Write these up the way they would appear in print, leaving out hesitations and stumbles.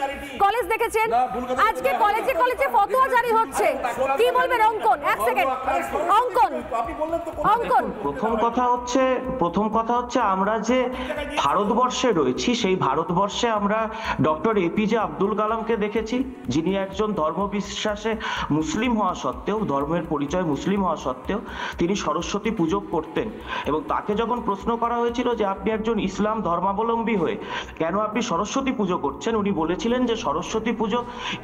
দেখেছেন, কলেজ দেখেছেন, আজকে কলেজে কলেজে ফতোয়া জারি হচ্ছে, কি বলবেন অঙ্কন? এক সেকেন্ড অঙ্কন। প্রথম কথা হচ্ছে আমরা যে ভারতবর্ষে রয়েছি, সেই ভারতবর্ষে আমরা ডক্টর এপিজে আব্দুল কালামকে দেখেছি, যিনি একজন ধর্মবিশ্বাসে মুসলিম হওয়া সত্ত্বেও, ধর্মের পরিচয় মুসলিম হওয়া সত্ত্বেও তিনি সরস্বতী পুজো করতেন। এবং তাকে যখন প্রশ্ন করা হয়েছিল যে আপনি একজন ইসলাম ধর্মাবলম্বী হয়ে কেন আপনি সরস্বতী পুজো করছেন, উনি বলেছিলেন যে সরস্বতী পুজো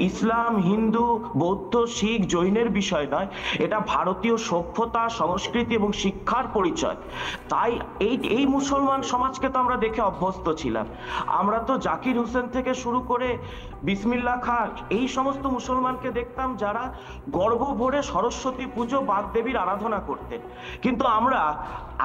ইসলাম, হিন্দু, বৌদ্ধ, শিখ, জৈনের বিষয় নয়, এটা ভারতীয় সভ্যতা, সংস্কৃতি এবং শিক্ষার পরিচয়। তাই এই মুসলমান সমাজকে তো আমরা দেখে অভ্যস্ত ছিলাম। আমরা তো জাকির হোসেন থেকে শুরু করে বিসমিল্লাহ খান, এই সমস্ত মুসলমানকে দেখতাম যারা গর্ব ভরে সরস্বতী পুজো, বাগদেবীর আরাধনা করতেন। কিন্তু আমরা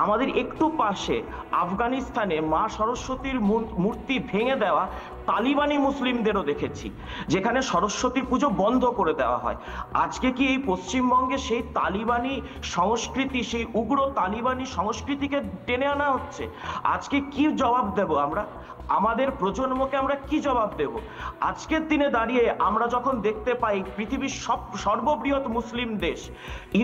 আমাদের একটু পাশে আফগানিস্তানে মা সরস্বতীর মূর্তি ভেঙে দেওয়া তালিবানি মুসলিমদেরও দেখেছি, যেখানে সরস্বতী পুজো বন্ধ করে দেওয়া হয়। আজকে কি এই পশ্চিমবঙ্গে সেই তালিবানি সংস্কৃতি, সেই উগ্র তালিবানি সংস্কৃতিকে টেনে আনা হচ্ছে? আজকে কি জবাব দেব আমরা? আমাদের প্রজন্মকে আমরা কি জবাব দেব? আজকের দিনে দাঁড়িয়ে আমরা যখন দেখতে পাই পৃথিবীর সর্ববৃহৎ মুসলিম দেশ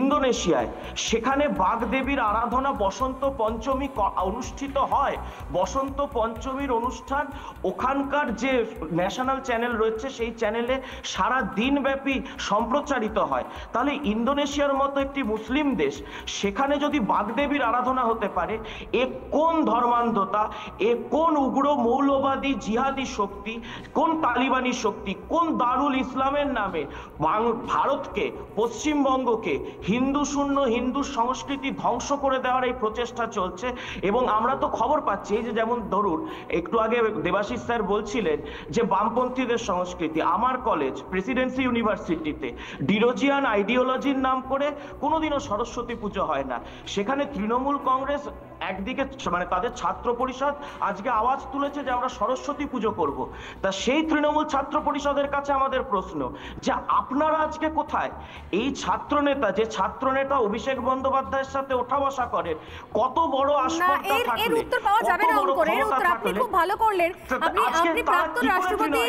ইন্দোনেশিয়ায়, সেখানে বাগদেবীর আরাধনা বসন্ত পঞ্চমী অনুষ্ঠিত হয়। বসন্ত পঞ্চমীর অনুষ্ঠান ওখানকার যে ন্যাশনাল চ্যানেল রয়েছে সেই চ্যানেলে সারা দিন ব্যাপী সম্প্রচারিত হয়। তাহলে ইন্দোনেশিয়ার মতো একটি মুসলিম দেশ, সেখানে যদি বাগদেবীর আরাধনা হতে পারে, এ কোন ধর্মান্ধতা, এ কোন উগ্র মৌলবাদী জিহাদি শক্তি, কোন তালিবানি শক্তি, কোন দারুল ইসলামের নামে ভারতকে, পশ্চিমবঙ্গকে হিন্দু শূন্য, হিন্দু সংস্কৃতি ধ্বংস করে দেওয়ার এই প্রচেষ্টা চলছে। এবং আমরা তো খবর পাচ্ছি, এই যে যেমন ধরুন একটু আগে দেবাশিস স্যার বলছিলেন যে বামপন্থীদের সংস্কৃতি, আমার কলেজ প্রেসিডেন্সি ইউনিভার্সিটিতে ডিরোজিয়ান আইডিওলজির নাম করে কোনোদিনও সরস্বতী পুজো হয় না। সেখানে তৃণমূল কংগ্রেস একদিকে মানে তাদের ছাত্র পরিষদ আজকে আওয়াজ তুলেছে যে আমরা সরস্বতী পুজো করব। তা সেই তৃণমূল ছাত্র পরিষদের কাছে আমাদের প্রশ্ন যে আপনারা আজকে কোথায়? এই ছাত্র নেতা, যে ছাত্র নেতা অভিষেক বন্দ্যোপাধ্যায়ের সাথে ওঠা বসা করেন, কত বড় আসপর্দা থাকলে, এর উত্তর পাওয়া যাবে না অঙ্কন, এর উত্তর আপনি খুব ভালো করলেন। আপনি প্রাক্তন রাষ্ট্রপতি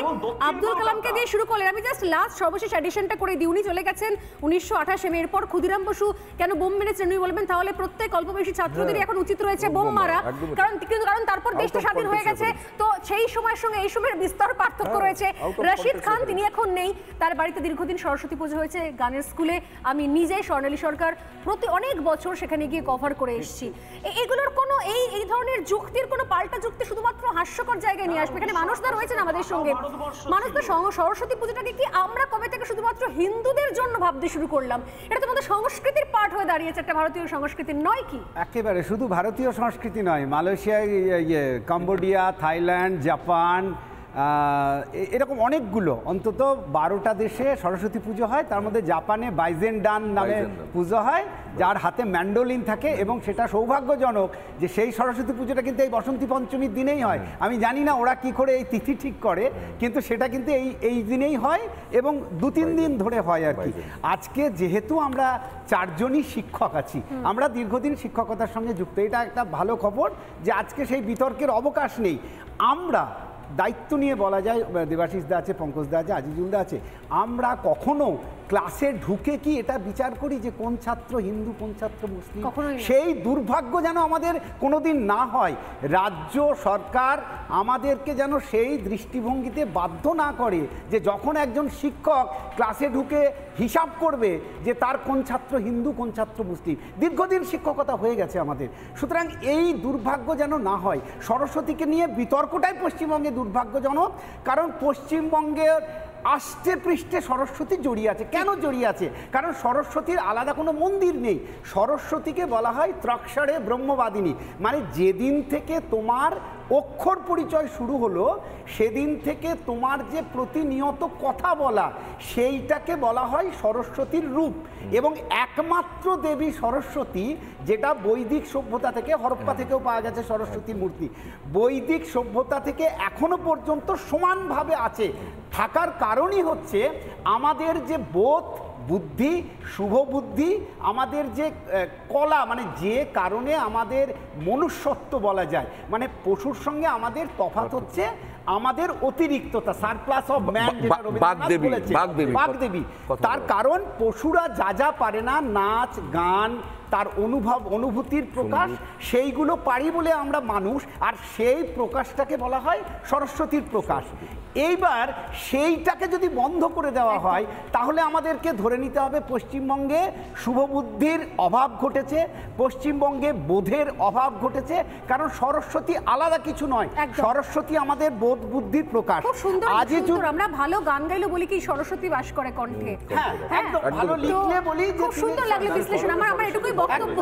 আব্দুল কালামকে দিয়ে শুরু করলেন। আমি জাস্ট লাস্ট সর্বশেষ এডিশনটা করে দিই। উনি চলে গেছেন 1928 এরপর ক্ষুদিরাম বসু কেন বোম মেরেছেন উনি বলবেন, তাহলে প্রত্যেক অল্পবয়সী ছাত্রদেরই এখন উচিত রয়েছে বোম মারা, কারণ তারপর দেশটা স্বাধীন হয়ে গেছে। তো সেই সময়ের সঙ্গে এই সময়ের বিস্তর পার্থক্য রয়েছে। রশিদ খান তিনি এখন নেই, তার বাড়িতে দীর্ঘদিন সরস্বতী পুজো হয়েছে গানের স্কুলে। আমি নিজে স্বর্ণালী সরকার প্রতি অনেক বছর সেখানে গিয়ে কভার করে এসেছি। এগুলোর কোনো এই ধরনের যুক্তির কোনো পাল্টা যুক্তি শুধুমাত্র হাস্যকর জায়গায় নিয়ে আসবে। এখানে মানুষদা রয়েছেন আমাদের সঙ্গে। মানুষদা, সরস্বতী পুজোটাকে কি আমরা কবে থেকে শুধুমাত্র হিন্দুদের জন্য ভাবতে শুরু করলাম? এটা তো আমাদের সংস্কৃতির পার্ট হয়ে দাঁড়িয়েছে, একটা ভারতীয় সংস্কৃতির নয় কি? একেবারে শুধু ভারতীয় সংস্কৃতি নয়, মালয়েশিয়া, কম্বোডিয়া, থাইল্যান্ড, জাপান, এরকম অনেকগুলো, অন্তত 12টা দেশে সরস্বতী পুজো হয়। তার মধ্যে জাপানে বাইজেন ডান নামে পুজো হয়, যার হাতে ম্যান্ডোলিন থাকে। এবং সেটা সৌভাগ্যজনক যে সেই সরস্বতী পুজোটা কিন্তু এই বসন্তী পঞ্চমীর দিনেই হয়। আমি জানি না ওরা কি করে এই তিথি ঠিক করে, কিন্তু সেটা কিন্তু এই দিনেই হয় এবং 2-3 দিন ধরে হয় আর কি। আজকে যেহেতু আমরা 4 জনই শিক্ষক আছি, আমরা দীর্ঘদিন শিক্ষকতার সঙ্গে যুক্ত, এটা একটা ভালো খবর যে আজকে সেই বিতর্কের অবকাশ নেই। আমরা দায়িত্ব নিয়ে বলা যায়, দেবাশিস দা আছে, পঙ্কজ দা আছে, আজিজুল দা আছে, আমরা কখনো ক্লাসে ঢুকে কি এটা বিচার করি যে কোন ছাত্র হিন্দু, কোন ছাত্র মুসলিম? সেই দুর্ভাগ্য যেন আমাদের কোনোদিন না হয়। রাজ্য সরকার আমাদেরকে যেন সেই দৃষ্টিভঙ্গিতে বাধ্য না করে যে যখন একজন শিক্ষক ক্লাসে ঢুকে হিসাব করবে যে তার কোন ছাত্র হিন্দু, কোন ছাত্র মুসলিম। দীর্ঘদিন শিক্ষকতা হয়ে গেছে আমাদের, সুতরাং এই দুর্ভাগ্য যেন না হয়। সরস্বতীকে নিয়ে বিতর্কটাই পশ্চিমবঙ্গে দুর্ভাগ্যজনক, কারণ পশ্চিমবঙ্গের আষ্টে পৃষ্ঠে সরস্বতী জড়িয়ে আছে। কেন জড়িয়ে আছে? কারণ সরস্বতীর আলাদা কোনো মন্দির নেই। সরস্বতীকে বলা হয় ত্রক্ষরে ব্রহ্মবাদিনী, মানে যেদিন থেকে তোমার অক্ষর পরিচয় শুরু হলো সেদিন থেকে তোমার যে প্রতিনিয়ত কথা বলা, সেইটাকে বলা হয় সরস্বতীর রূপ। এবং একমাত্র দেবী সরস্বতী, যেটা বৈদিক সভ্যতা থেকে, হরপ্পা থেকেও পাওয়া গেছে সরস্বতীর মূর্তি, বৈদিক সভ্যতা থেকে এখনো পর্যন্ত সমানভাবে আছে। থাকার কারণই হচ্ছে আমাদের যে বোধ, বুদ্ধি, শুভ বুদ্ধি, আমাদের যে কলা, মানে যে কারণে আমাদের মনুষ্যত্ব বলা যায়, মানে পশুর সঙ্গে আমাদের তফাৎ হচ্ছে আমাদের অতিরিক্ততা, সারপ্লাস অফ ম্যান, যেটা রবীন্দ্রনাথ বলেছেন, বাগদেবী। তার কারণ পশুরা যা যা পারে না, নাচ গান, তার অনুভূতির প্রকাশ, সেইগুলো পারি বলে আমরা মানুষ, আর সেই প্রকাশটাকে বলা হয় সরস্বতীর প্রকাশ। এইবার সেইটাকে যদি বন্ধ করে দেওয়া হয় তাহলে আমাদেরকে ধরে নিতে হবে পশ্চিমবঙ্গে শুভবুদ্ধির অভাব ঘটেছে, পশ্চিমবঙ্গে বোধের অভাব ঘটেছে। কারণ সরস্বতী আলাদা কিছু নয়, সরস্বতী আমাদের বোধ বুদ্ধির প্রকাশ। খুব সুন্দর, আমরা ভালো গান গাইলে বলি কি সরস্বতী বাস করে কণ্ঠে। হ্যাঁ, একদম ভালো লিখলে বলি। খুব সুন্দর লাগলো বিশ্লেষণ। আমার এটুকুই বক্তব্য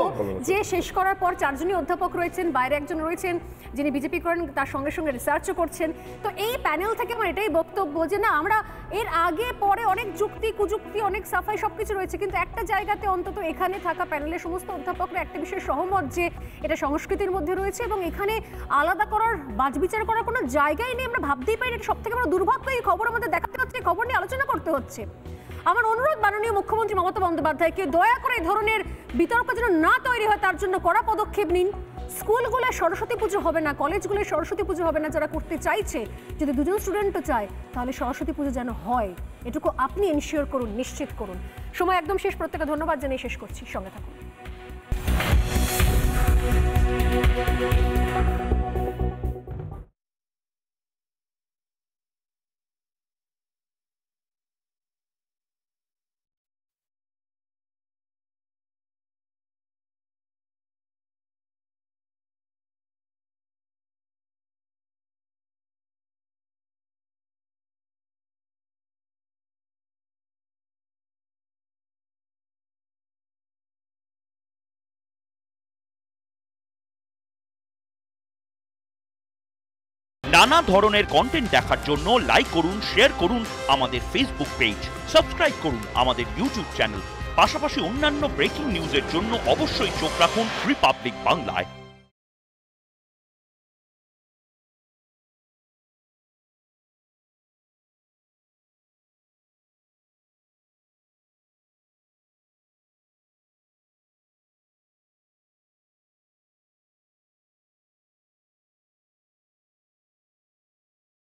যে শেষ করার পর চারজনই অধ্যাপক রয়েছেন, বাইরে একজন রয়েছেন যিনি বিজেপি করেন, তার সঙ্গে সঙ্গে রিসার্চও করছেন। তো এই প্যানেল থেকে আমার এটাই বক্তব্য যে না, আমরা এর আগে পরে অনেক যুক্তি কুযুক্তি, অনেক সাফাই সবকিছু রয়েছে, কিন্তু একটা জায়গাতে অন্তত এখানে থাকা প্যানেলের সমস্ত অধ্যাপকরা একটা বিষয়ে সহমত যে এটা সংস্কৃতির মধ্যে রয়েছে এবং এখানে আলাদা করার, বাছবিচার করার কোনো জায়গাই নেই। আমরা ভাবতেই পারি এটা সব থেকে বড় দুর্ভাগ্য। এই খবর আমাদের দেখাতে হচ্ছে, এই খবর নিয়ে আলোচনা করতে হচ্ছে। আমার অনুরোধ মাননীয় মুখ্যমন্ত্রী মমতা বন্দ্যোপাধ্যায়কে দয়া করে এই ধরনের বিতর্ক যেন না তৈরি হয় তার জন্য কড়া পদক্ষেপ নিন। স্কুলগুলোয় সরস্বতী পুজো হবে না, কলেজগুলোয় সরস্বতী পুজো হবে না, যারা করতে চাইছে, যদি দুজন স্টুডেন্টও চায় তাহলে সরস্বতী পুজো যেন হয়, এটুকু আপনি এনশিওর করুন, নিশ্চিত করুন। সময় একদম শেষ, প্রত্যেককে ধন্যবাদ জানিয়ে শেষ করছি, সঙ্গে থাকুন। নানা ধরনের কন্টেন্ট দেখার জন্য লাইক করুন, শেয়ার করুন আমাদের ফেসবুক পেজ, সাবস্ক্রাইব করুন আমাদের ইউটিউব চ্যানেল। পাশাপাশি অন্যান্য ব্রেকিং নিউজের জন্য অবশ্যই চোখ রাখুন রিপাবলিক বাংলায়।